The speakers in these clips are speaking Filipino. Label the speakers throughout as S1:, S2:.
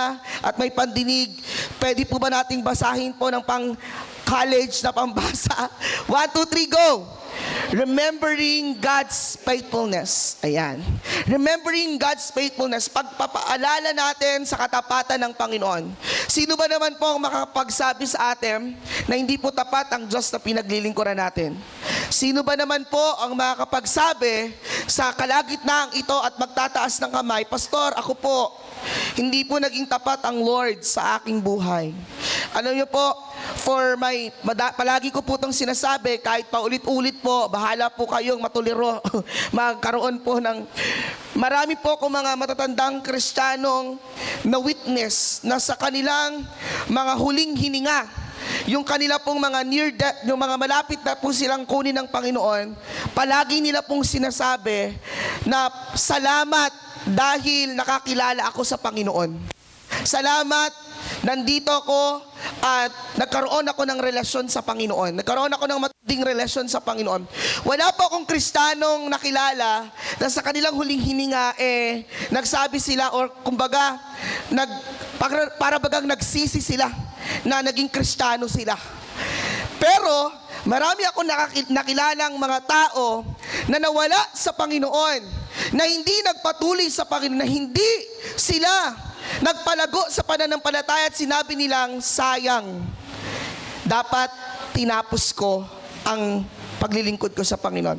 S1: tenga at may pandinig, pwede po ba nating basahin po ng pang-college na pambasa? 1, 2, 3, go! Remembering God's faithfulness. Ayan. Remembering God's faithfulness. Pagpapaalala natin sa katapatan ng Panginoon. Sino ba naman po ang makakapagsabi sa atin na hindi po tapat ang Diyos na pinaglilingkuran natin? Sino ba naman po ang makakapagsabi sa kalagitnaan ito at magtataas ng kamay, Pastor, ako po, hindi po naging tapat ang Lord sa aking buhay. Alam niyo po, palagi ko po itong sinasabi, kahit paulit-ulit po, bahala po kayong matuliro, magkaroon po ng, marami po akong mga matatandang Kristiyanong na witness na sa kanilang mga huling hininga, yung kanila pong mga near death, yung mga malapit na po silang kunin ng Panginoon, palagi nila pong sinasabi na salamat dahil nakakilala ako sa Panginoon. Salamat, nandito ako at nagkaroon ako ng relasyon sa Panginoon. Nagkaroon ako ng matinding relasyon sa Panginoon. Wala po akong Kristiyanong nakilala na sa kanilang huling hininga nagsabi sila or kumbaga para bagang nagsisi sila na naging Kristiyano sila. Pero marami akong nakilalang mga tao na nawala sa Panginoon, na hindi nagpatuloy sa Panginoon, na hindi sila nagpalago sa pananampalataya at sinabi nilang, sayang, dapat tinapos ko ang paglilingkod ko sa Panginoon.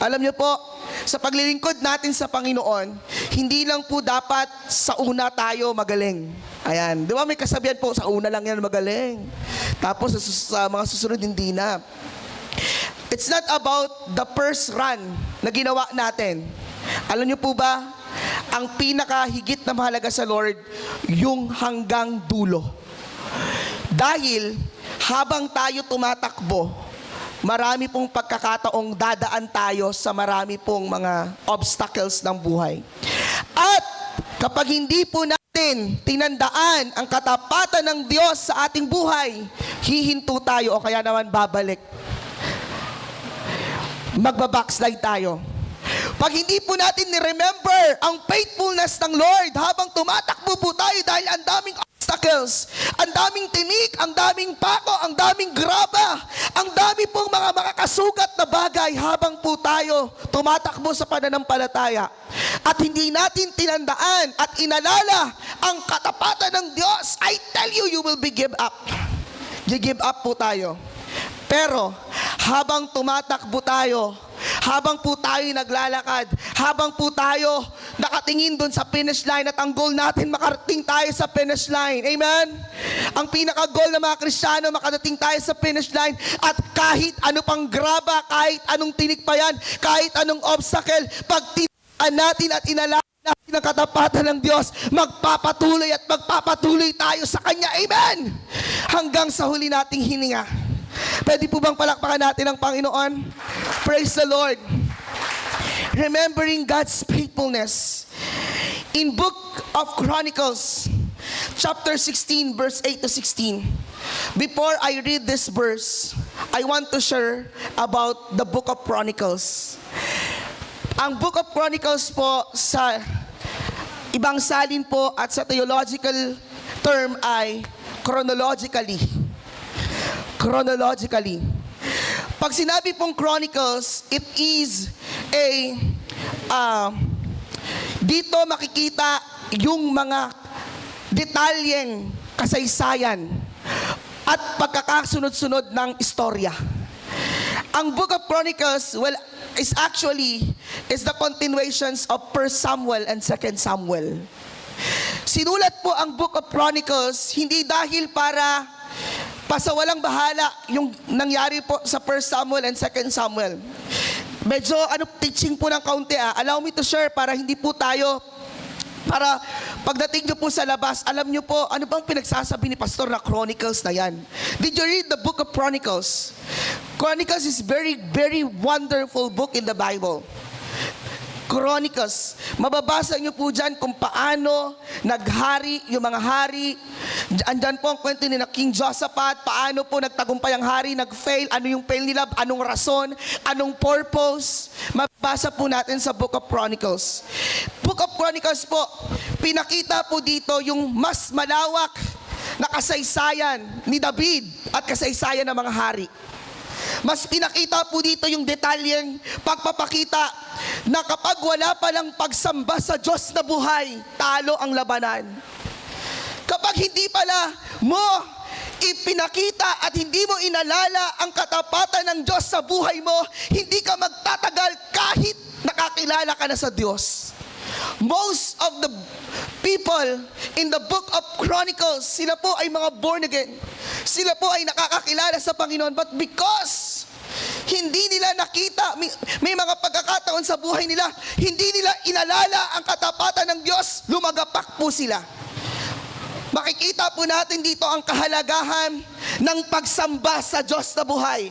S1: Alam niyo po, sa paglilingkod natin sa Panginoon, hindi lang po dapat sa una tayo magaling. Ayan, di ba may kasabihan po, sa una lang yan magaling. Tapos sa mga susunod hindi na. It's not about the first run na ginawa natin. Alam niyo po ba, ang pinakahigit na mahalaga sa Lord, yung hanggang dulo. Dahil habang tayo tumatakbo, marami pong pagkakataong dadaan tayo sa marami pong mga obstacles ng buhay. At kapag hindi po natin tinandaan ang katapatan ng Diyos sa ating buhay, hihinto tayo o kaya naman babalik. Magbabackslide tayo. Pag hindi po natin ni-remember ang faithfulness ng Lord habang tumatakbo po tayo dahil ang daming obstacles, ang daming tinik, ang daming pako, ang daming graba, ang dami pong mga makakasugat na bagay habang po tayo tumatakbo sa pananampalataya. At hindi natin tinandaan at inalala ang katapatan ng Diyos, I tell you, you will be give up. Give up po tayo. Pero habang tumatakbo tayo, habang po tayo naglalakad, habang po tayo nakatingin doon sa finish line at ang goal natin makarating tayo sa finish line. Amen? Ang pinaka-goal ng mga Kristiyano, makadating tayo sa finish line at kahit ano pang graba, kahit anong tinik pa yan, kahit anong obstacle, pag tinaan natin at inalala natin ang katapatan ng Diyos, magpapatuloy at magpapatuloy tayo sa Kanya. Amen? Hanggang sa huli nating hininga. Pwede po bang palakpakan natin ang Panginoon? Praise the Lord. Remembering God's faithfulness. In Book of Chronicles, chapter 16, verse 8 to 16. Before I read this verse, I want to share about the Book of Chronicles. Ang Book of Chronicles po sa ibang salin po at sa theological term ay chronologically. Chronologically. Pag sinabi pong Chronicles, it is dito makikita yung mga detalyeng kasaysayan at pagkakasunod-sunod ng istorya. Ang Book of Chronicles, is the continuations of 1 Samuel and 2 Samuel. Sinulat po ang Book of Chronicles hindi dahil para pasawalang bahala yung nangyari po sa 1 Samuel and 2 Samuel. Medyo teaching po ng kaunti. Allow me to share para hindi po tayo, para pagdating nyo po sa labas, alam nyo po, ano bang pinagsasabi ni Pastor na Chronicles na yan? Did you read the Book of Chronicles? Chronicles is very, very wonderful book in the Bible. Chronicles. Mababasa nyo po dyan kung paano naghari yung mga hari. Andyan po ang kwento ni na King Josaphat, paano po nagtagumpay ang hari, nag-fail, ano yung fail nila, anong rason, anong purpose. Mababasa po natin sa Book of Chronicles. Book of Chronicles po, Ipinakita po dito yung mas malawak na kasaysayan ni David at kasaysayan ng mga hari. Mas pinakita po dito yung detalyeng pagpapakita na kapag wala palang pagsamba sa Diyos na buhay, talo ang labanan. Kapag hindi pala mo ipinakita at hindi mo inalala ang katapatan ng Diyos sa buhay mo, hindi ka magtatagal kahit nakakilala ka na sa Diyos. Most of the people in the book of Chronicles, sila po ay mga born again. Sila po ay nakakakilala sa Panginoon. But because hindi nila nakita, may mga pagkakataon sa buhay nila, hindi nila inalala ang katapatan ng Diyos, lumagapak po sila. Makikita po natin dito ang kahalagahan ng pagsamba sa Diyos na buhay.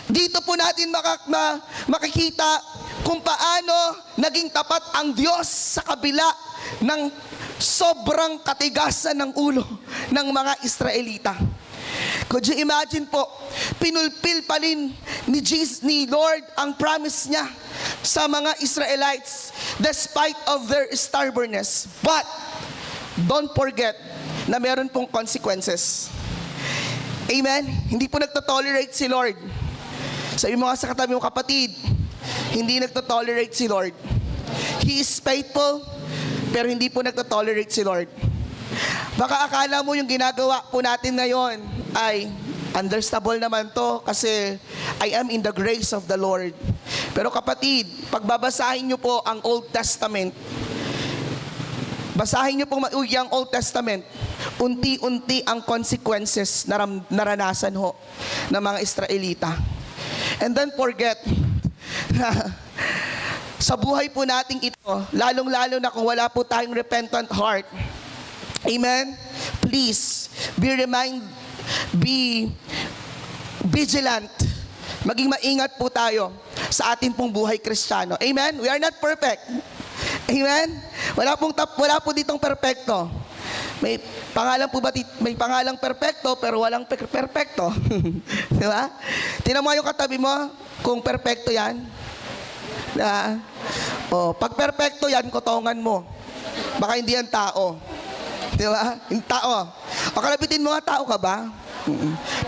S1: Dito po natin makikita kung paano naging tapat ang Diyos sa kabila ng sobrang katigasan ng ulo ng mga Israelita. Could you imagine po, pinulpil pa rin ni Lord ang promise niya sa mga Israelites despite of their stubbornness. But, don't forget na meron pong consequences. Amen? Hindi po nagtotolerate si Lord. Sabi mo nga sa katabi mo, kapatid, hindi nagtotolerate si Lord. He is faithful, pero hindi po nagtotolerate si Lord. Baka akala mo yung ginagawa po natin ngayon ay understandable naman to kasi I am in the grace of the Lord. Pero kapatid, pagbabasahin nyo po ang Old Testament, basahin nyo po ang Old Testament, unti-unti ang consequences na naranasan ho ng mga Israelita. And then forget na sa buhay po nating ito, lalong-lalo na kung wala po tayong repentant heart, amen? Please, be vigilant. Maging maingat po tayo sa ating pong buhay Kristiyano. Amen? We are not perfect. Amen? Wala po ditong perfecto. May pangalan po ba may pangalang perfecto pero walang perfecto. Di ba? Tingnan mo yung katabi mo kung perfecto yan. Pag perfecto yan, kotongan mo. Baka hindi yan tao. Di ba? Yung tao. O kalapitin mo nga, tao ka ba?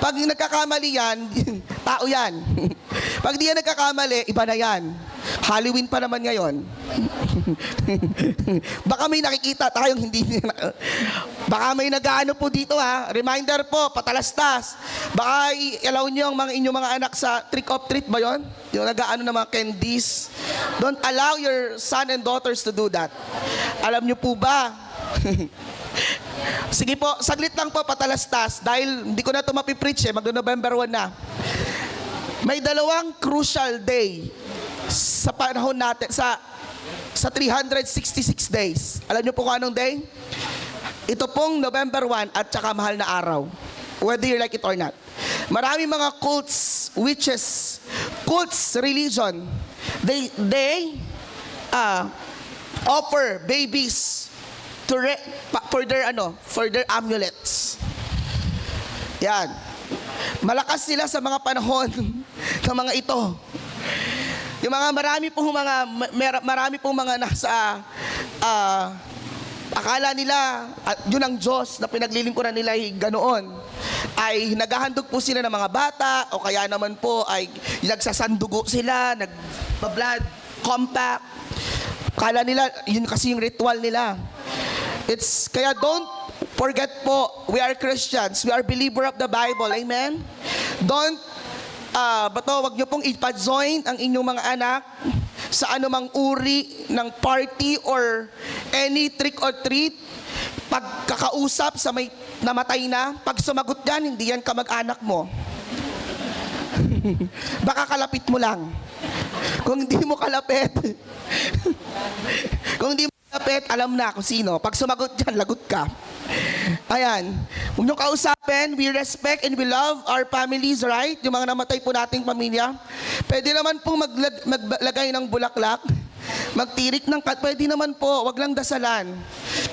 S1: Pag nagkakamali yan, tao yan. Pag di yan nagkakamali, iba na yan. Halloween pa naman ngayon. Baka may nakikita tayong hindi. Baka may nag-ano po dito ha. Reminder po, patalastas. Baka i-allow nyo ang inyong mga anak sa trick or treat ba yun? Yung nag-ano ng mga candies. Don't allow your son and daughters to do that. Alam nyo po ba? Sige po, saglit lang po patalastas. Dahil hindi ko na ito mapipreach magno-November 1 na. May dalawang crucial day sa panahon natin, sa 366 days. Alam niyo po kung anong day? Ito pong November 1 at saka mahal na araw. Whether you like it or not. Marami mga cults, witches, cults, religion. They offer babies for their amulets. Yan. Malakas sila sa mga panahon ng mga ito. Yung mga marami pong mga nasa akala nila yun ang Diyos na pinaglilingkuran nila ay ganoon, ay naghahandog po sila ng mga bata o kaya naman po ay nagsasandugo sila, nagba-blood compact. Akala nila yun kasi yung ritual nila. Kaya don't forget po, we are Christians, we are believer of the Bible, amen? Wag nyo pong ipa-join ang inyong mga anak sa anumang uri ng party or any trick or treat. Pagkakausap sa may namatay na, pag sumagot yan, hindi yan kamag-anak mo. Baka kalapit mo lang. Kung hindi mo kalapit, alam na kung sino. Pag sumagot dyan, lagot ka. Ayan. Huwag niyong kausapin, we respect and we love our families, right? Yung mga namatay po nating pamilya. Pwede naman pong maglagay ng bulaklak, magtirik ng pwede naman po, wag lang dasalan.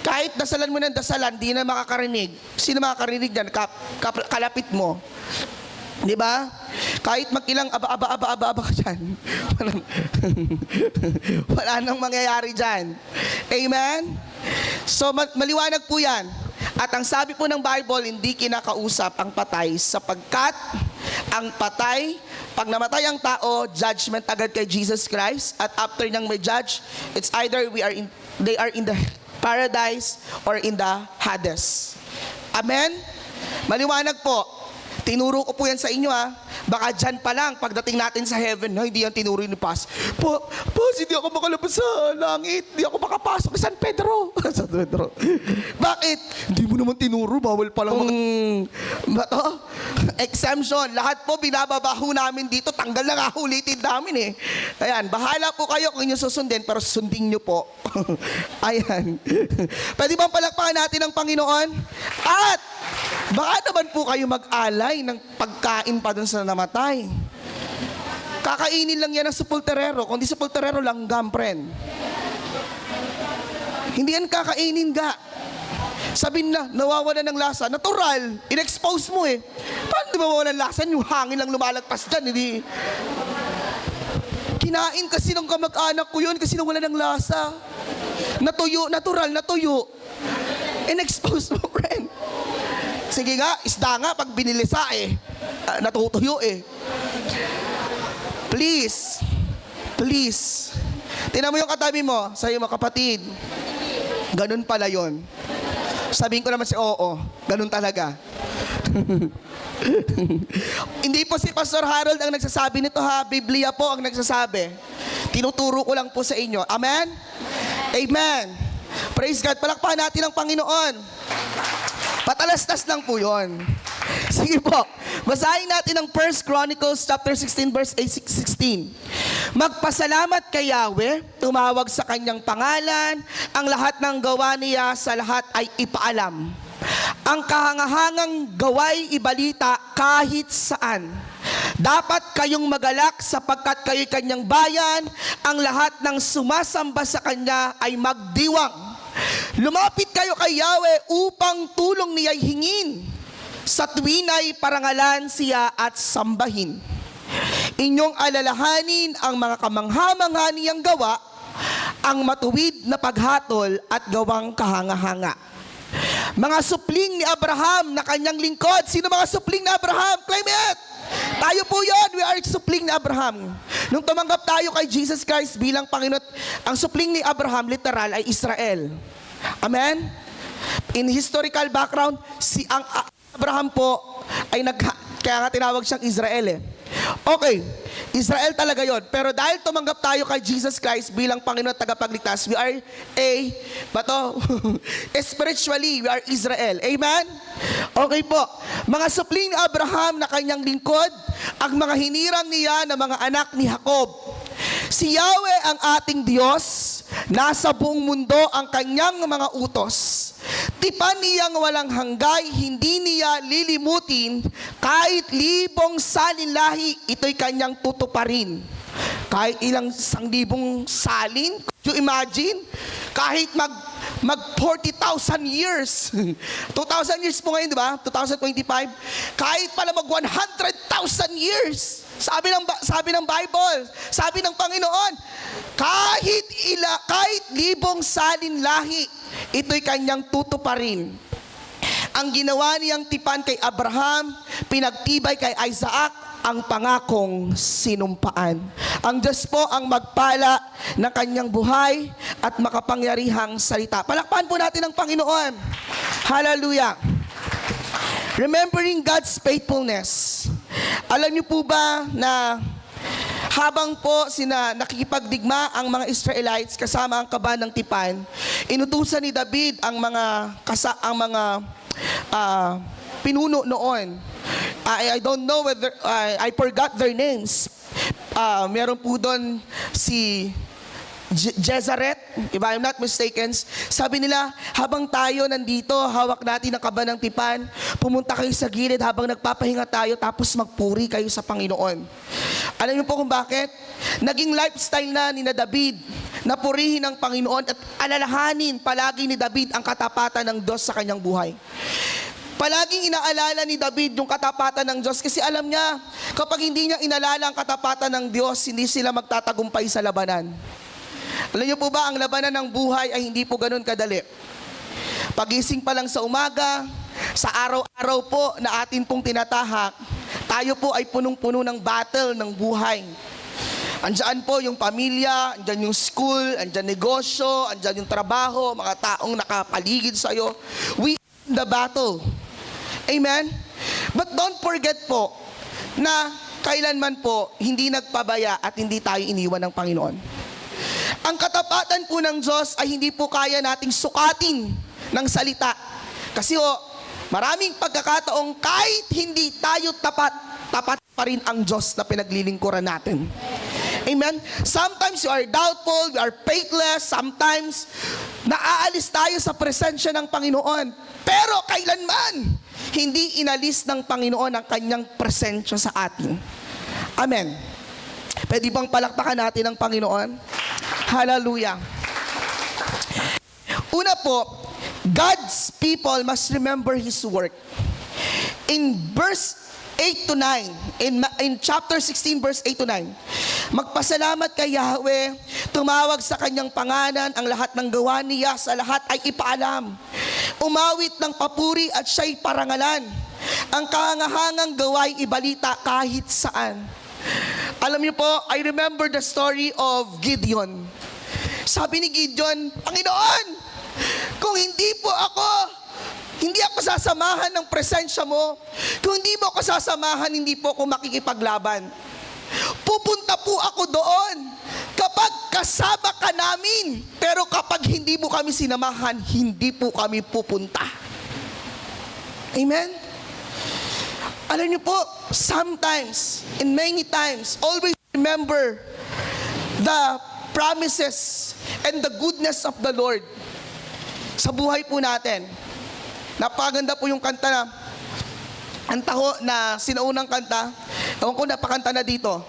S1: Kahit dasalan mo ng dasalan, di na makakarinig. Sino makakarinig dyan? Kalapit mo. Di ba? Kahit mag-ilang aba ka dyan. Wala nang mangyayari dyan. Amen? So, maliwanag po yan. At ang sabi po ng Bible, hindi kinakausap ang patay sapagkat ang patay, pag namatay ang tao, judgment agad kay Jesus Christ. At after niyang may judge, it's either they are in the paradise or in the Hades. Amen? Maliwanag po. Tinuro ko po yan sa inyo Baka dyan pa lang, pagdating natin sa heaven, hindi yan tinuro ni Paz. Paz, hindi ako makalabas sa langit. Hindi ako makapasok sa San Pedro. San Pedro. Bakit? Hindi mo naman tinuro, bawal pa lang bato. Exemption. Lahat po binababaho namin dito. Tanggal na nga ulitin namin Ayan, bahala po kayo kung inyo susundin, pero sundin nyo po. Ayan. Pwede bang palakpakan natin ang Panginoon? At baka naman po kayo mag-alay ng pagkain pa dun sa namatay. Kakainin lang yan ng sepulturero. Kung di sepulturero, langgam, friend. Hindi yan kakainin ga. Sabihin na, nawawala ng lasa. Natural, in-expose mo Paano di mawawala ng lasa? Yung hangin lang lumalagpas dyan, hindi. Kinain kasi ng kamag-anak ko yun kasi nawala ng lasa. Natuyo, natural, natuyo. In-expose mo, friend. Sige nga, isda nga, pag binilisa natutuyo Please, please. Tingnan mo yung katabi mo, sa'yo mga kapatid. Ganun pala yon. Sabihin ko naman oo, ganun talaga. Hindi po si Pastor Harold ang nagsasabi nito Biblia po ang nagsasabi. Tinuturo ko lang po sa inyo. Amen? Amen. Praise God. Palakpakan natin ang Panginoon. Patalastas lang po yun. Sige po. Basahin natin ang 1 Chronicles chapter 16 verse 16. Magpasalamat kay Yahweh, tumawag sa kanyang pangalan, ang lahat ng gawa niya sa lahat ay ipaalam. Ang kahangahangang gaway ibalita kahit saan. Dapat kayong magalak sapagkat kayo'y kanyang bayan, ang lahat ng sumasamba sa kanya ay magdiwang. Lumapit kayo kay Yahweh upang tulong niya'y hingin. Sa tuwinay parangalan siya at sambahin. Inyong alalahanin ang mga kamangha-mangha niyang gawa, ang matuwid na paghatol at gawang kahanga-hanga. Mga supling ni Abraham na kanyang lingkod. Sino mga supling ni Abraham? Claim it! Tayo po yun. We are supling ni Abraham. Nung tumanggap tayo kay Jesus Christ bilang Panginoon, ang supling ni Abraham literal ay Israel. Amen? In historical background, si ang Abraham po ay kaya nga tinawag siyang Israel Okay, Israel talaga yon. Pero dahil tumanggap tayo kay Jesus Christ bilang Panginoon at tagapagligtas, we are spiritually, we are Israel. Amen? Okay po. Mga supling ni Abraham na kanyang lingkod, ang mga hinirang niya na mga anak ni Jacob. Si Yahweh ang ating Diyos, nasa buong mundo ang kanyang mga utos. Tipan niyang walang hanggay, hindi niya lilimutin, kahit libong salinlahi, ito'y kanyang tutuparin. Kahit ilang 1,000 salin, could you imagine? Kahit mag 40,000 years. 2,000 years po ngayon, di ba? 2025. Kahit pala mag 100,000 years. Sabi ng Bible, sabi ng Panginoon, kahit libong salin lahi, ito'y kanyang tutuparin. Ang ginawa niyang tipan kay Abraham, pinagtibay kay Isaac, ang pangakong sinumpaan. Ang Diyos po ang magpala ng kanyang buhay at makapangyarihang salita. Palakpakan po natin ang Panginoon. Hallelujah. Remembering God's faithfulness. Alam niyo po ba na habang po nakikipagdigma ang mga Israelites kasama ang kaban ng tipan, inutusan ni David ang mga pinuno noon. I don't know whether, I forgot their names. Meron po doon si Jezareth, if I'm not mistaken. Sabi nila, habang tayo nandito, hawak natin ang kaban ng tipan, pumunta kayo sa gilid habang nagpapahinga tayo, tapos magpuri kayo sa Panginoon. Alam niyo po kung bakit? Naging lifestyle na ni David na purihin ang Panginoon at alalahanin palagi ni David ang katapatan ng Diyos sa kanyang buhay. Palaging inaalala ni David yung katapatan ng Diyos kasi alam niya, kapag hindi niya inalala ang katapatan ng Diyos, hindi sila magtatagumpay sa labanan. Alam niyo po ba, ang labanan ng buhay ay hindi po ganun kadali. Pagising pa lang sa umaga, sa araw-araw po na atin pong tinatahak, tayo po ay punong-puno ng battle ng buhay. Andyan po yung pamilya, andyan yung school, andyan negosyo, andyan yung trabaho, mga taong nakapaligid sa'yo. We in the battle. Amen? But don't forget po na kailanman po hindi nagpabaya at hindi tayo iniwan ng Panginoon. Ang katapatan po ng Diyos ay hindi po kaya nating sukatin ng salita. Kasi maraming pagkakataong kahit hindi tayo tapat, tapat pa rin ang Diyos na pinaglilingkuran natin. Amen? Sometimes you are doubtful, you are faithless, sometimes naaalis tayo sa presensya ng Panginoon. Pero kailanman, hindi inalis ng Panginoon ang kanyang presensya sa atin. Amen. Pwede bang palakpakan natin ang Panginoon? Hallelujah. Una po, God's people must remember His work. In verse 8 to 9, in chapter 16, verse 8 to 9, magpasalamat kay Yahweh, tumawag sa kanyang pangalan, ang lahat ng gawa niya sa lahat ay ipaalam. Umawit ng papuri at siya'y parangalan. Ang kahangahangang gawa'y ibalita kahit saan. Alam niyo po, I remember the story of Gideon. Sabi ni Gideon, Panginoon, kung hindi ako sasamahan ng presensya mo, kung hindi mo ako sasamahan, hindi po ako makikipaglaban. Pupunta po ako doon kapag kasama ka namin. Pero kapag hindi mo kami sinamahan, hindi po kami pupunta. Amen? Alam niyo po, sometimes, and many times, always remember the promises and the goodness of the Lord sa buhay po natin. Napaganda po yung kanta na ang taho na sinaunang kanta. Ewan ko, napakanta na dito.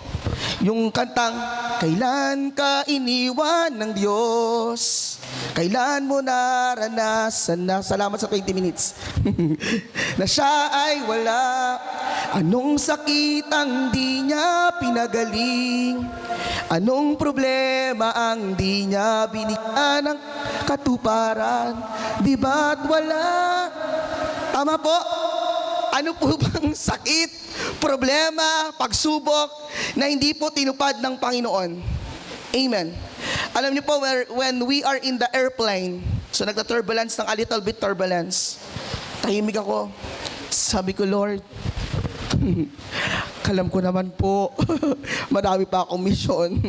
S1: Yung kantang, kailan ka iniwan ng Diyos? Kailan mo naranasan na, salamat sa 20 minutes, na siya ay wala. Anong sakit ang di niya pinagaling? Anong problema ang di niya binigyan ng katuparan? Di ba't wala? Tama po? Ano po bang sakit, problema, pagsubok na hindi po tinupad ng Panginoon? Amen. Alam niyo po, when we are in the airplane, so nagta-turbulence ng a little bit turbulence, tahimik ako. Sabi ko, Lord, kalam ko naman po, marami pa akong mission.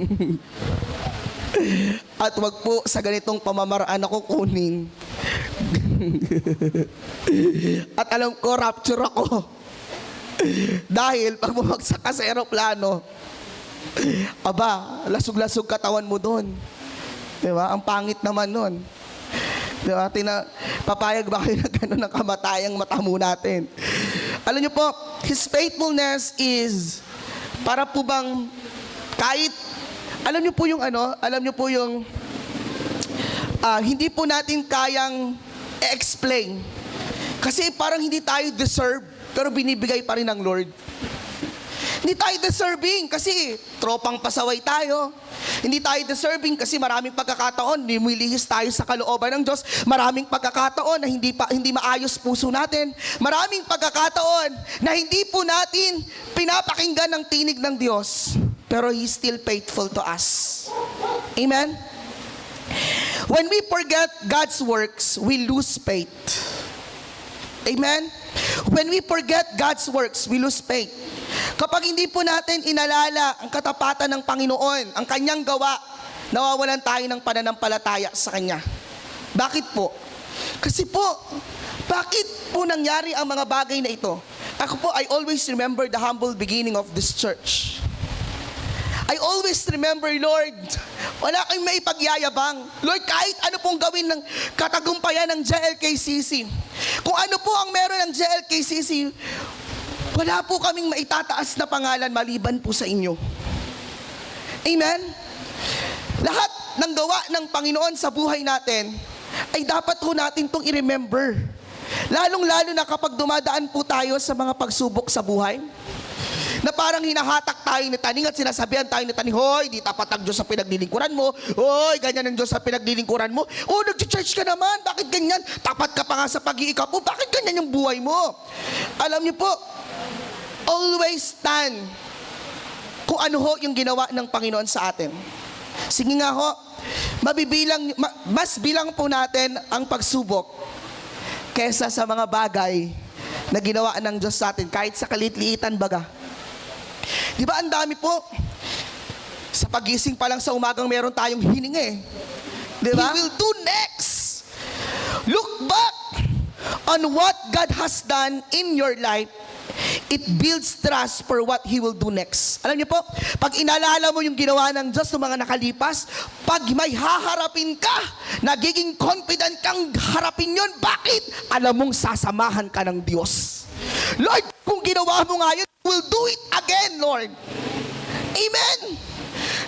S1: At wag po sa ganitong pamamaraan ako kunin. At alam ko, rapture ako. Dahil pag bumagsak ka sa aeroplano, aba, lasog-lasog katawan mo doon. Diba? Ang pangit naman nun. Diba? Papayag ba kayo na gano'n ang kamatayang matamu natin? Alam niyo po, His faithfulness is para po bang kahit, alam niyo po yung hindi po natin kayang i-explain. Kasi parang hindi tayo deserve, pero binibigay pa rin ng Lord. Hindi tayo deserving kasi tropang pasaway tayo. Hindi tayo deserving kasi maraming pagkakataon lumilihis tayo sa kalooban ng Diyos. Maraming pagkakataon na hindi maayos puso natin. Maraming pagkakataon na hindi po natin pinapakinggan ng tinig ng Diyos. Pero He's still faithful to us. Amen? When we forget God's works, we lose faith. Amen? When we forget God's works, we lose faith. Kapag hindi po natin inalala ang katapatan ng Panginoon, ang kanyang gawa, nawawalan tayo ng pananampalataya sa Kanya. Bakit po? Kasi po, bakit po nangyari ang mga bagay na ito? Ako po, I always remember the humble beginning of this church. I always remember, Lord, wala kayong may pagyayabang. Lord, kahit ano pong gawin ng katagumpayan ng JLKCC, kung ano po ang meron ng JLKCC, wala po kaming maitataas na pangalan maliban po sa inyo. Amen? Lahat ng gawa ng Panginoon sa buhay natin ay dapat po natin itong i-remember. Lalong-lalo na kapag dumadaan po tayo sa mga pagsubok sa buhay, na parang hinahatak tayo ni Taning at sinasabihan tayo ni Taning, hoy, di tapat ang Diyos sa pinaglilingkuran mo. Hoy, ganyan ang Diyos sa pinaglilingkuran mo. Oh, nag-church ka naman. Bakit ganyan? Tapat ka pa nga sa pag-iikap mo. Bakit ganyan yung buhay mo? Alam niyo po, always stand kung ano ho yung ginawa ng Panginoon sa atin. Sige nga ho, mas bilang po natin ang pagsubok kesa sa mga bagay na ginawa ng Diyos sa atin, kahit sa kalit-liitan baga. Di ba ang dami po? Sa pagising pa lang sa umagang meron tayong hininga eh. Di ba? He will do next. Look back on what God has done in your life. It builds trust for what He will do next. Alam niyo po, pag inaalala mo yung ginawa ng Diyos sa mga nakalipas, pag may haharapin ka, nagiging confident kang harapin yun. Bakit? Alam mong sasamahan ka ng Diyos. Lord, kung ginawa mo nga yun, will do it again, Lord. Amen.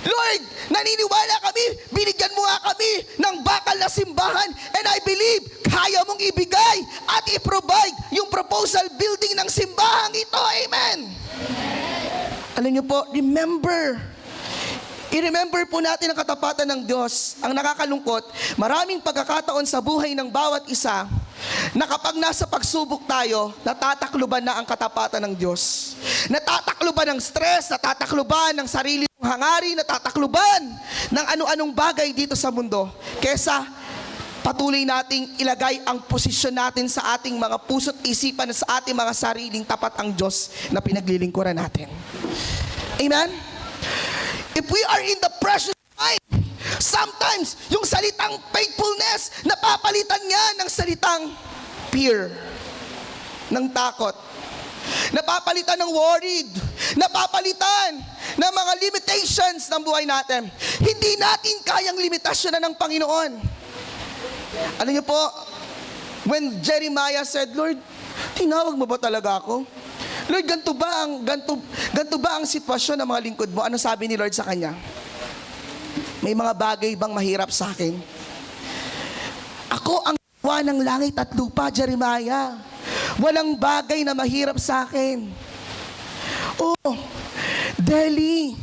S1: Lord, naniniwala kami, binigyan mo nga kami ng bakal na simbahan, and I believe kaya mong ibigay at i-provide yung proposal building ng simbahang ito. Amen. Alam niyo po, i-remember po natin ang katapatan ng Diyos. Ang nakakalungkot, maraming pagkakataon sa buhay ng bawat isa na kapag nasa pagsubok tayo, natatakluban na ang katapatan ng Diyos. Natatakluban ng stress, natatakluban ng sarili ng hangarin, natatakluban ng ano-anong bagay dito sa mundo. Kesa patuloy nating ilagay ang posisyon natin sa ating mga puso't isipan, sa ating mga sariling tapat ang Diyos na pinaglilingkuran natin. Amen? If we are in the precious time, sometimes yung salitang faithfulness, napapalitan niya ng salitang fear, ng takot. Napapalitan ng worried, napapalitan ng mga limitations ng buhay natin. Hindi natin kayang limitasyon na ng Panginoon. Alam niyo po, when Jeremiah said, Lord, tinawag mo ba talaga ako? Lord, ganito ba ang sitwasyon ng mga lingkod mo? Ano sabi ni Lord sa kanya? May mga bagay bang mahirap sa akin? Ako ang gawa ng langit at lupa, Jeremiah. Walang bagay na mahirap sa akin. Oh, Deli,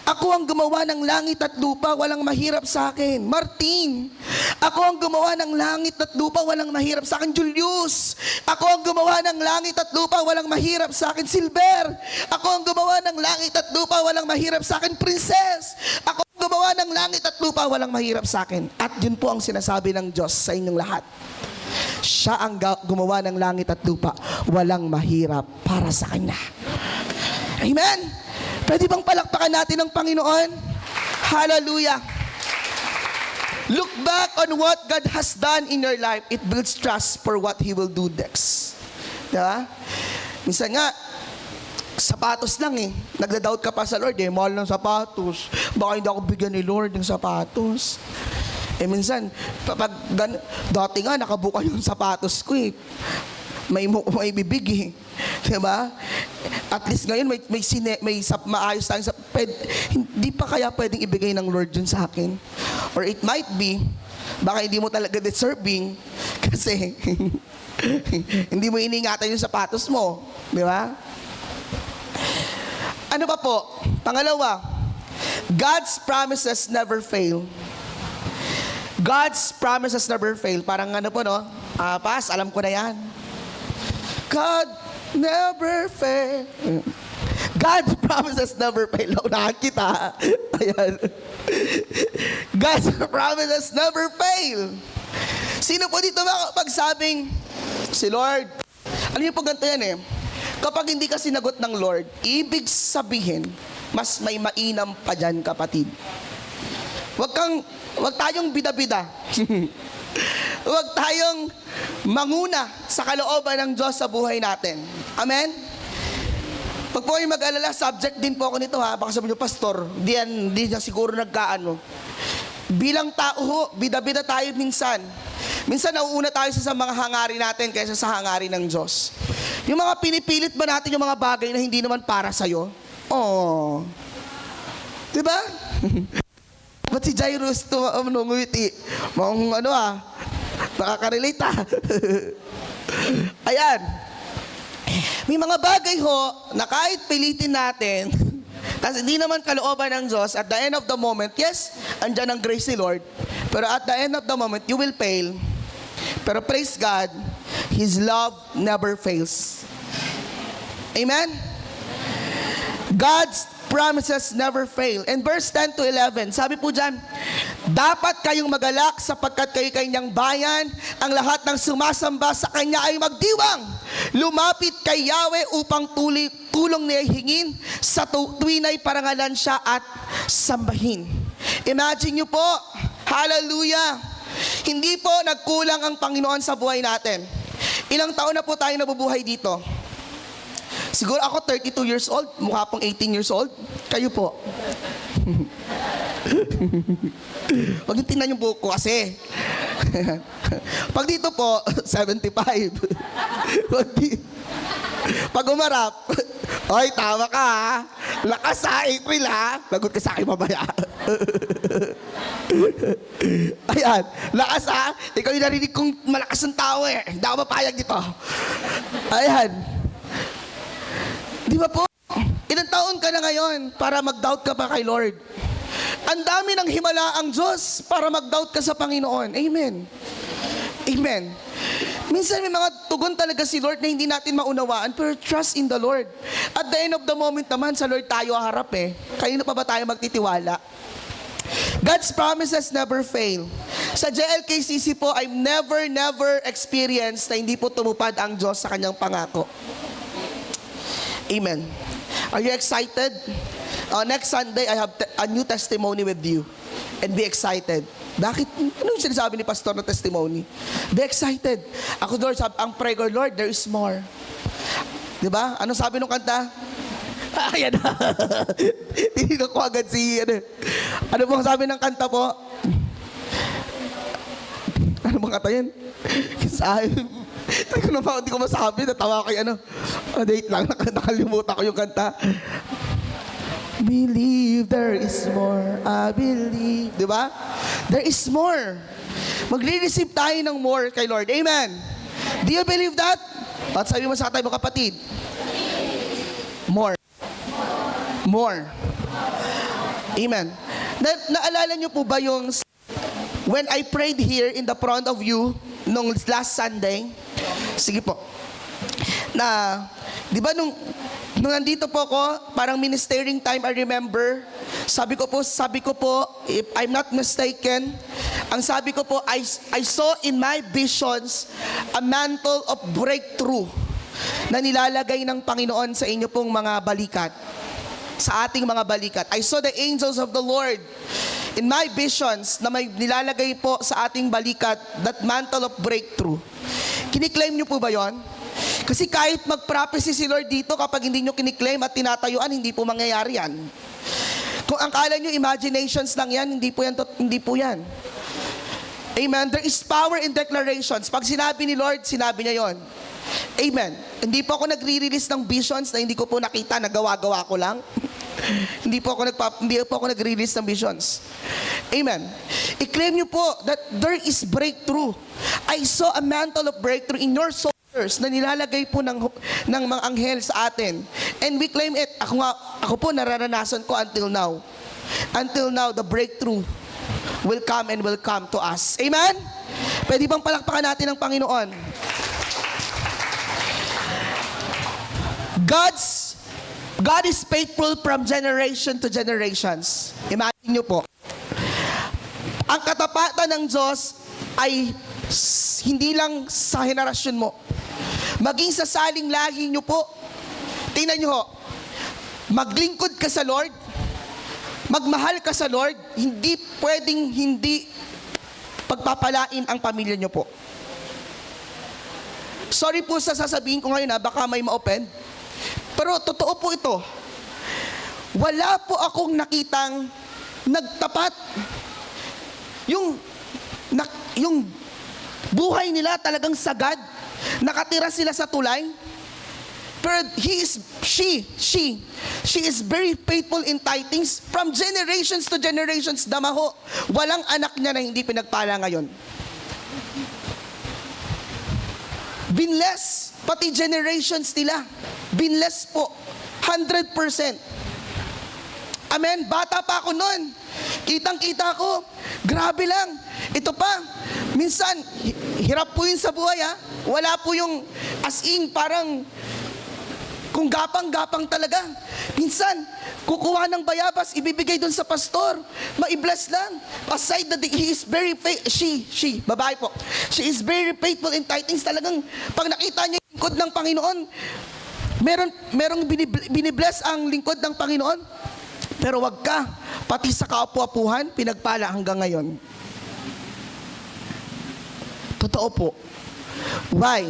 S1: ako ang gumawa ng langit at lupa, walang mahirap sa akin. Martin, ako ang gumawa ng langit at lupa, walang mahirap sa akin. Julius, ako ang gumawa ng langit at lupa, walang mahirap sa akin. Silver, ako ang gumawa ng langit at lupa, walang mahirap sa akin. Princess, ako ang gumawa ng langit at lupa, walang mahirap sa akin. At yun po ang sinasabi ng Diyos sa inyong lahat. Siya ang gumawa ng langit at lupa, walang mahirap para sa Kanya. Amen? Pwede bang palakpakan natin ang Panginoon? Hallelujah! Look back on what God has done in your life. It builds trust for what He will do next. Diba? Minsan nga, sapatos lang eh. Nagda-doubt ka pa sa Lord eh. Mahal ng sapatos. Baka hindi ako bigyan ni Lord ng sapatos. Eh minsan, dati nga nakabuka yung sapatos ko eh. May bibig eh. Diba? At least ngayon maayos tayong hindi pa kaya pwedeng ibigay ng Lord yun sa akin. Or it might be, baka hindi mo talaga deserving kasi hindi mo iningatan yung sapatos mo. Di ba? Ano pa po? Pangalawa, God's promises never fail. God's promises never fail. Parang ano po, no? Pas, alam ko na yan. God never fail. God's promises never fail. Nakakita. Ayan. God's promises never fail. Sino po dito magsabing, si Lord? Alam niyo po ganito yan eh. Kapag hindi ka sinagot ng Lord, ibig sabihin, mas may mainam pa dyan, kapatid. Huwag tayong bida-bida. Huwag tayong manguna sa kalooban ng Diyos sa buhay natin. Amen? Pag po kayo mag-alala, subject din po ako nito ha. Baka sabihin nyo, Pastor, di na siguro nagkaano. Bilang tao ho, bida-bida tayo minsan. Minsan nauuna tayo sa mga hangarin natin kaysa sa hangarin ng Diyos. Yung mga pinipilit ba natin yung mga bagay na hindi naman para sa'yo? Oh. Diba? Ba't si Jairus ngumiti? Nakaka-relate Ayan. May mga bagay ho na kahit pilitin natin, kasi hindi naman kalooban ng Diyos, at the end of the moment, yes, andyan ang grace ni Lord, pero at the end of the moment, you will fail. Pero praise God, His love never fails. Amen? God's promises never fail. And verse 10 to 11, sabi po dyan, dapat kayong magalak sapagkat kayo kanyang bayan, ang lahat ng sumasamba sa kanya ay magdiwang. Lumapit kay Yahweh upang tulong niya hingin, sa tuwin ay parangalan siya at sambahin. Imagine nyo po, hallelujah, hindi po nagkulang ang Panginoon sa buhay natin. Ilang taon na po tayo nabubuhay dito? Siguro ako 32 years old, mukha pong 18 years old. Kayo po. Huwag yung tingnan yung buhok ko kasi. Pag dito po, 75. Pag umarap, oy, tama ka ha. Lakas ha, April ha. Lagot ka sa akin mamaya. Ayan, lakas ha. Ikaw yung narinig kong malakas ng tao eh. Hindi ako mapayag dito. Ayan. Di ba po? Ilang taon ka na ngayon para mag-doubt ka pa kay Lord? Ang dami ng himala ang Diyos para mag-doubt ka sa Panginoon. Amen. Amen. Minsan may mga tugon talaga si Lord na hindi natin maunawaan, pero trust in the Lord. At the end of the moment naman, sa Lord tayo haharap eh. Kanino pa ba tayo magtitiwala? God's promises never fail. Sa JLKCC po, I've never experienced na hindi po tumupad ang Diyos sa kanyang pangako. Amen. Are you excited? Next Sunday, I have a new testimony with you. And be excited. Bakit? Ano yung sinasabi ni Pastor na testimony? Be excited. Ako, Lord, ang pray ko, Lord, there is more. Diba? Ano sabi nung kanta? Ayan na. Tinignan ko agad si, ano bang sabi ng kanta po? Ano bang kanta yan? Hindi ko naman, hindi ko masabi, natawa ko yung date lang, nakalimutan ko yung kanta. Believe there is more, I believe. Di ba? There is more. Magre-receive tayo ng more kay Lord. Amen. Do you believe that? At sabi mo sa tayo mo kapatid. More. More. Amen. Naalala niyo po ba yung when I prayed here in the front of you nung last Sunday? Sige po. Na, di ba nung nandito po ako, parang ministering time, I remember, sabi ko po, if I'm not mistaken, ang sabi ko po, I saw in my visions a mantle of breakthrough na nilalagay ng Panginoon sa inyo pong mga balikat. Sa ating mga balikat. I saw the angels of the Lord in my visions na may nilalagay po sa ating balikat that mantle of breakthrough. Kiniklaim niyo po ba yon? Kasi kahit mag-prophecy si Lord dito, kapag hindi nyo kiniklaim at tinatayuan, hindi po mangyayari yan. Kung ang kala nyo imaginations lang yan, hindi po yan. Amen. There is power in declarations. Pag sinabi ni Lord, sinabi niya yon. Amen. Hindi po ako nagre-release ng visions na hindi ko po nakita, nagawa-gawa ko lang. hindi po ako nag-release ng visions. Amen. I-claim niyo po that there is breakthrough. I saw a mantle of breakthrough in your soul na nilalagay po ng mga anghel sa atin. And we claim it. Ako po nararanasan ko until now. Until now, the breakthrough will come and will come to us. Amen? Pwede bang palakpakan natin ang Panginoon? God is faithful from generation to generations. Imagine nyo po. Ang katapatan ng Diyos ay hindi lang sa henerasyon mo. Maging sa saling lahi nyo po. Tingnan nyo ho. Maglingkod ka sa Lord. Magmahal ka sa Lord. Hindi pwedeng hindi pagpapalain ang pamilya nyo po. Sorry po sa sasabihin ko ngayon baka may ma-open. Pero totoo po ito. Wala po akong nakitang nagtapat. Yung buhay nila talagang sagad. Nakatira sila sa tulay. Pero she is very faithful in tithings from generations to generations. Damaho, walang anak niya na hindi pinagpala ngayon. Binless, pati generations nila. Binless po. 100%. Amen? Bata pa ako noon. Kitang-kita ko. Grabe lang. Ito pa, minsan, hirap po yun sa buhay ha. Wala po yung as in, parang kung gapang-gapang talaga. Minsan, kukuha ng bayabas, ibibigay dun sa pastor. Maibless lang. Aside that he is very faithful, she, babae po. She is very faithful in tithings. Talagang, pag nakita niya yung lingkod ng Panginoon, merong binibless ang lingkod ng Panginoon. Pero wag ka, pati sa kaapu-apuhan, pinagpala hanggang ngayon. Totoo po. Why?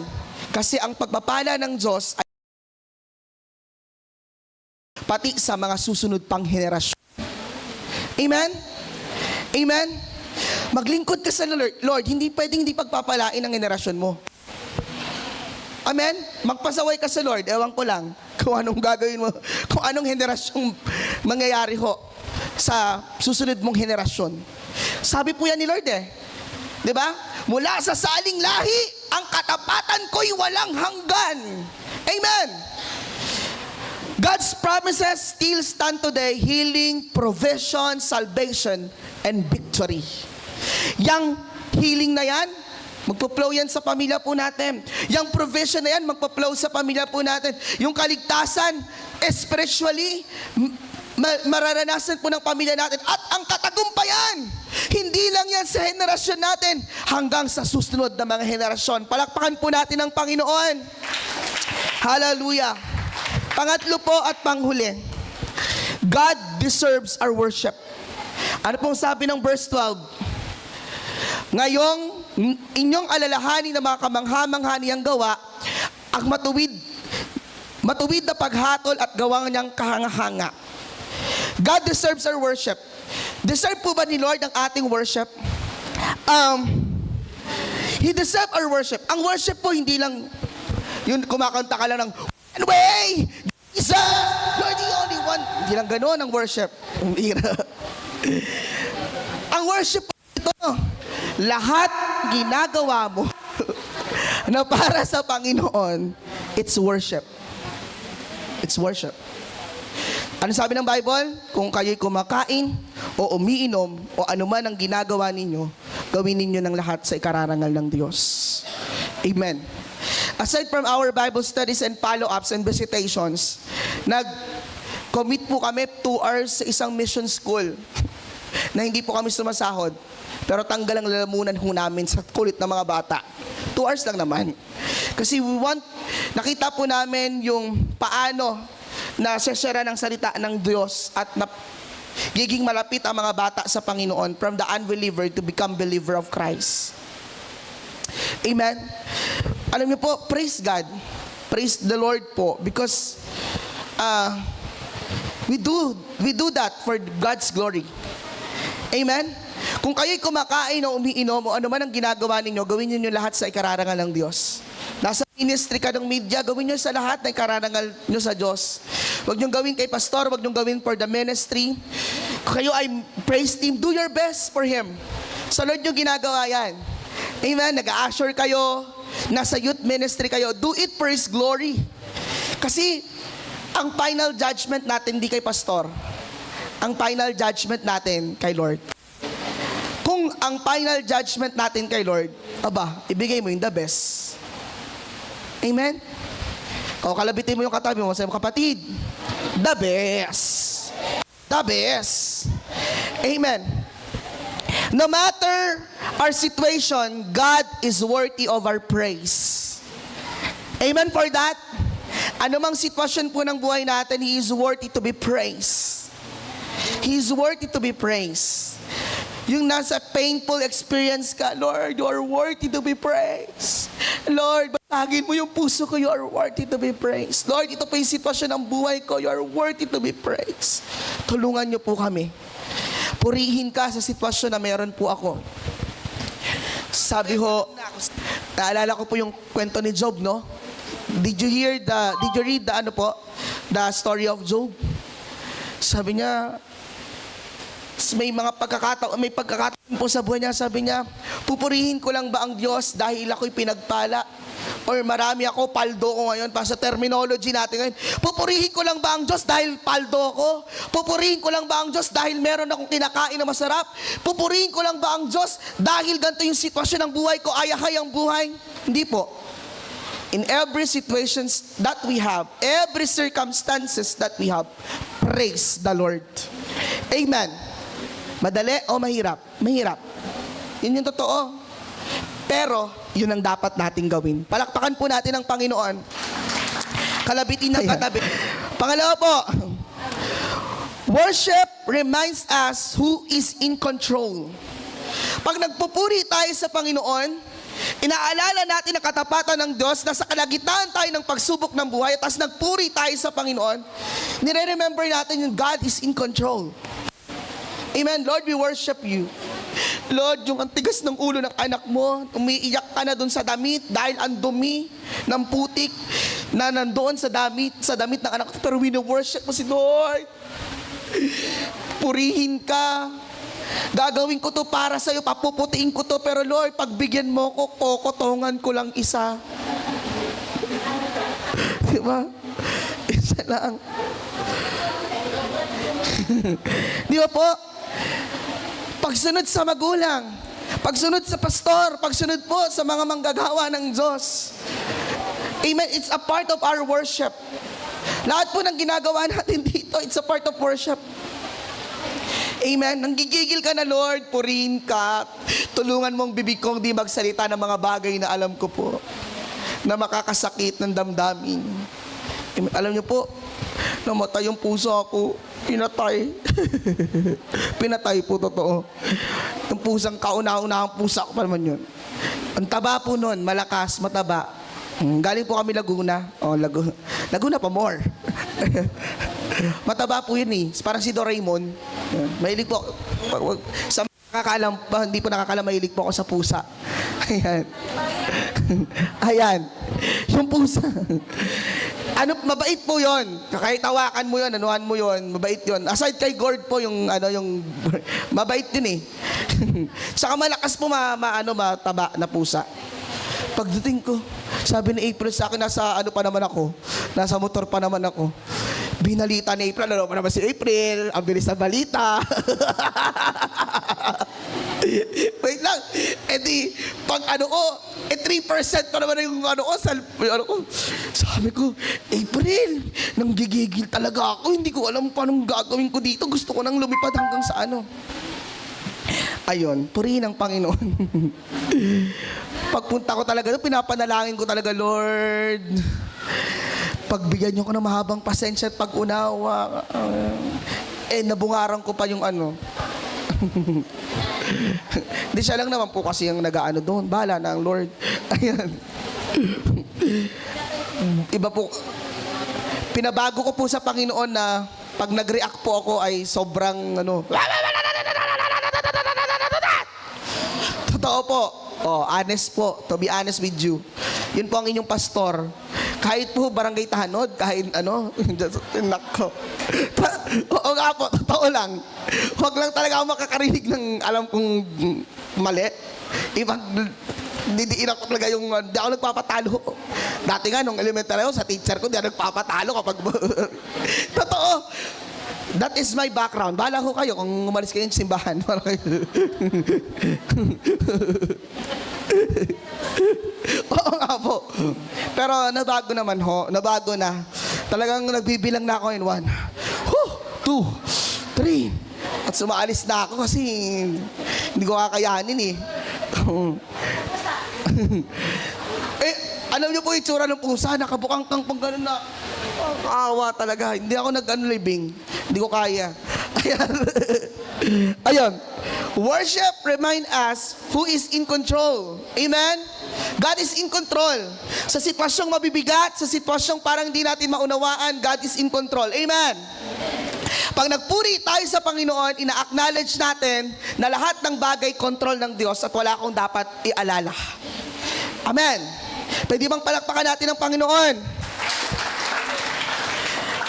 S1: Kasi ang pagpapala ng Diyos ay pati sa mga susunod pang henerasyon. Amen? Amen? Maglingkod ka sa Lord, hindi pwedeng hindi pagpapalain ang henerasyon mo. Amen? Magpasaway ka sa Lord, ewan ko lang kung anong gagawin mo, kung anong henerasyong mangyayari ho sa susunod mong henerasyon. Sabi po yan ni Lord di ba? Mula sa saling lahi, ang katapatan ko'y walang hanggan. Amen. God's promises still stand today: healing, provision, salvation, and victory. Yang healing na yan, magpo-flow yan sa pamilya po natin. Yang provision na yan, magpo-flow sa pamilya po natin. Yung kaligtasan, spiritually, mararanasan po ng pamilya natin. At ang katagumpayan, hindi lang yan sa henerasyon natin, hanggang sa susunod na mga henerasyon. Palakpakan po natin ang Panginoon. Hallelujah. Pangatlo po at panghuli, God deserves our worship. Ano pong sabi ng verse 12? Ngayong inyong alalahanin na mga kamangha-manghaniang gawa, ang matuwid na paghatol at gawang niyang kahanga-hanga. God deserves our worship. Deserve po ba ni Lord ang ating worship? He deserves our worship. Ang worship po hindi lang yun, kumakanta ka lang ng "One way, Jesus, you're the only one." Hindi lang gano'n ang worship. Ang worship po ito, lahat ginagawa mo na para sa Panginoon, it's worship. It's worship. Ano sabi ng Bible? Kung kayo'y kumakain o umiinom o anuman ang ginagawa ninyo, gawin ninyo ng lahat sa ikararangal ng Diyos. Amen. Aside from our Bible studies and follow-ups and visitations, nag-commit po kami 2 hours sa isang mission school na hindi po kami sumasahod. Pero tanggal ang lalamunan ho namin sa kulit ng mga bata. 2 hours lang naman. Kasi nakita po namin yung paano na sesera ng salita ng Diyos at giging malapit ang mga bata sa Panginoon from the unbeliever to become believer of Christ. Amen. Alam niyo po, praise God. Praise the Lord po because we do that for God's glory. Amen. Kung kayo'y kumakain o umiinom o ano man ang ginagawa ninyo, gawin niyo lahat sa ikararangal ng Diyos. Nasa ministry ka ng media, gawin niyo sa lahat na ikararangal niyo sa Diyos. Huwag niyong gawin kay pastor, huwag niyong gawin for the ministry. Kung kayo ay praise team, do your best for Him. Sa Lord niyo ginagawa yan. Amen. Nag-a-assure kayo, nasa youth ministry kayo, do it for His glory. Kasi ang final judgment natin hindi kay pastor. Ang final judgment natin kay Lord. Kung ang final judgment natin kay Lord, ibigay mo yung the best. Amen? O kalabitin mo yung katabi mo, sabi mo, kapatid, the best. The best. Amen. No matter our situation, God is worthy of our praise. Amen for that? Anumang sitwasyon po ng buhay natin, He is worthy to be praised. He is worthy to be praised. Yung nasa painful experience ka, Lord, you are worthy to be praised. Lord, batagin mo yung puso ko, you are worthy to be praised. Lord, ito po yung sitwasyon ng buhay ko, you are worthy to be praised. Tulungan niyo po kami. Purihin ka sa sitwasyon na meron po ako. Sabi ho, naalala ko po yung kwento ni Job, no? Did you read the story of Job? Sabi niya, may pagkakataon po sa buhay niya, sabi niya, pupurihin ko lang ba ang Diyos dahil ako'y pinagpala? or marami ako, paldo ko ngayon, para sa terminology natin ngayon. Pupurihin ko lang ba ang Diyos dahil paldo ko? Pupurihin ko lang ba ang Diyos dahil meron akong kinakain na masarap? Pupurihin ko lang ba ang Diyos dahil ganito yung sitwasyon ng buhay ko, ayahay ang buhay? Hindi po. In every situations that we have, every circumstances that we have, praise the Lord. Amen. Madali o mahirap? Mahirap. Yun yung totoo. Pero, yun ang dapat nating gawin. Palakpakan po natin ang Panginoon. Kalabitin ng katabi. Pangalawa po, worship reminds us who is in control. Pag nagpupuri tayo sa Panginoon, inaalala natin ang katapatan ng Diyos na sa kalagitnaan tayo ng pagsubok ng buhay at as nagpuri tayo sa Panginoon, nire-remember natin yung God is in control. Amen. Lord, we worship you. Lord, yung ang tigas ng ulo ng anak mo, umiiyak ka na doon sa damit dahil ang dumi ng putik na nandoon sa damit ng anak ko. Pero wino-worship mo si Lord. Purihin ka. Gagawin ko to para sa'yo, papuputiin ko to. Pero Lord, pagbigyan mo ko, kokotongan ko lang isa. Diba? Isa lang. Di ba po? Pagsunod sa magulang, pagsunod sa pastor, pagsunod po sa mga manggagawa ng Diyos. Amen. It's a part of our worship. Lahat po ng ginagawa natin dito, it's a part of worship. Amen. Nanggigigil ka na, Lord, purihin ka. Tulungan mong bibig kong di magsalita ng mga bagay na alam ko po, na makakasakit ng damdamin. Amen. Alam niyo po, namatay yung puso ako. Pinatay. Pinatay po, totoo. Yung pusang kauna-unahang pusa ko pa naman yun. Ang taba po nun, malakas, mataba. Galing po kami Laguna. Laguna pa more. Mataba po yun eh. Parang si Doraemon. Mahilig po. Sa nakakalam, hindi po nakakalam, mahilig po ako sa pusa. Ayan. Ayan. Yung pusa. Mabait po yon. Kahit tawakan mo yon, anuhan mo yon, mabait yon. Aside kay Gord po, yung mabait yun eh. Saka malakas po mataba na pusa. Pagdating ko, sabi ni April sa akin, nasa motor pa naman ako. Binalita ni April, ano pa naman si April, ang bilis na balita. Wait lang, pag 3% pa naman yung sabi ko, April, nanggigigil talaga ako, hindi ko alam paano gagawin ko dito, gusto ko nang lumipad hanggang sa Ayun, purihin ang Panginoon. Pagpunta ko talaga, pinapanalangin ko talaga, Lord, pagbigyan niyo ko ng mahabang pasensya at pag-unawa. Nabungaran ko pa yung Hindi siya lang naman po kasi yung nag-aano doon. Bahala na ang Lord. Ayan. Iba po. Pinabago ko po sa Panginoon na pag nag-react po ako ay sobrang Totoo po. Honest po. To be honest with you. Yun po ang inyong pastor. Kahit po barangay Tahanod, kahit nako. Oo nga po, totoo lang. Huwag lang talaga ako makakarinig ng alam kong mali. Didiin ako talaga yung, di ako nagpapatalo. Dati nga, nung elementary ako, sa teacher ko, di ako nagpapatalo kapag totoo. That is my background. Bahala ko kayo kung umalis kayo sa simbahan. Oo nga po. Pero nabago naman ho. Nabago na. Talagang nagbibilang na ako in 1, 2, 3. At sumaalis na ako kasi hindi ko kakayanin eh. Alam niyo po itsura ng pusa, nakabukang kang pang gano'n na. Kaawa talaga. Hindi ako nag-living. Hindi ko kaya. Ayan. Ayun. Worship remind us who is in control. Amen? God is in control. Sa sitwasyong mabibigat, sa sitwasyong parang hindi natin maunawaan, God is in control. Amen? Pag nagpuri tayo sa Panginoon, ina-acknowledge natin na lahat ng bagay control ng Diyos at wala akong dapat ialala. Amen? Pwede bang palakpakan natin ang Panginoon?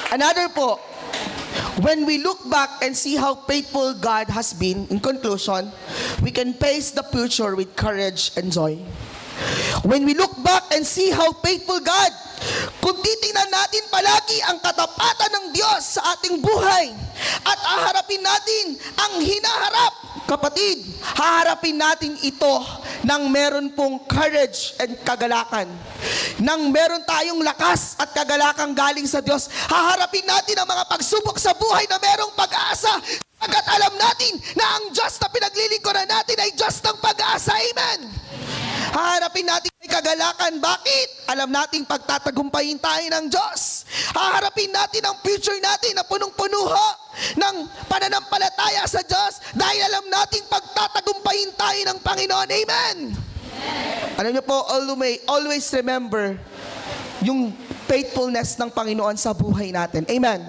S1: Another po, when we look back and see how faithful God has been, in conclusion, we can face the future with courage and joy. When we look back and see how faithful God, kung titingnan natin palagi ang katapatan ng Diyos sa ating buhay at haharapin natin ang hinaharap, kapatid, haharapin natin ito nang meron pong courage and kagalakan. Nang meron tayong lakas at kagalakang galing sa Diyos, haharapin natin ang mga pagsubok sa buhay na merong pag-asa. Agad alam natin na ang Diyos na pinaglilingkuran natin ay Diyos ng pag-asa. Amen. Haharapin natin may kagalakan. Bakit? Alam nating pagtatagumpayin tayo ng Diyos. Haharapin natin ang future natin na punong-puno ng pananampalataya sa Diyos dahil alam nating pagtatagumpayin tayo ng Panginoon. Amen. Alam niyo po, always remember yung faithfulness ng Panginoon sa buhay natin. Amen.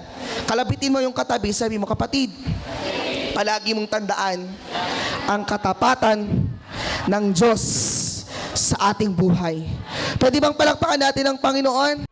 S1: Kalabitin mo yung katabi, sabi mo, kapatid, palagi mong tandaan ang katapatan ng Diyos sa ating buhay. Pwede bang palakpakan natin ang Panginoon?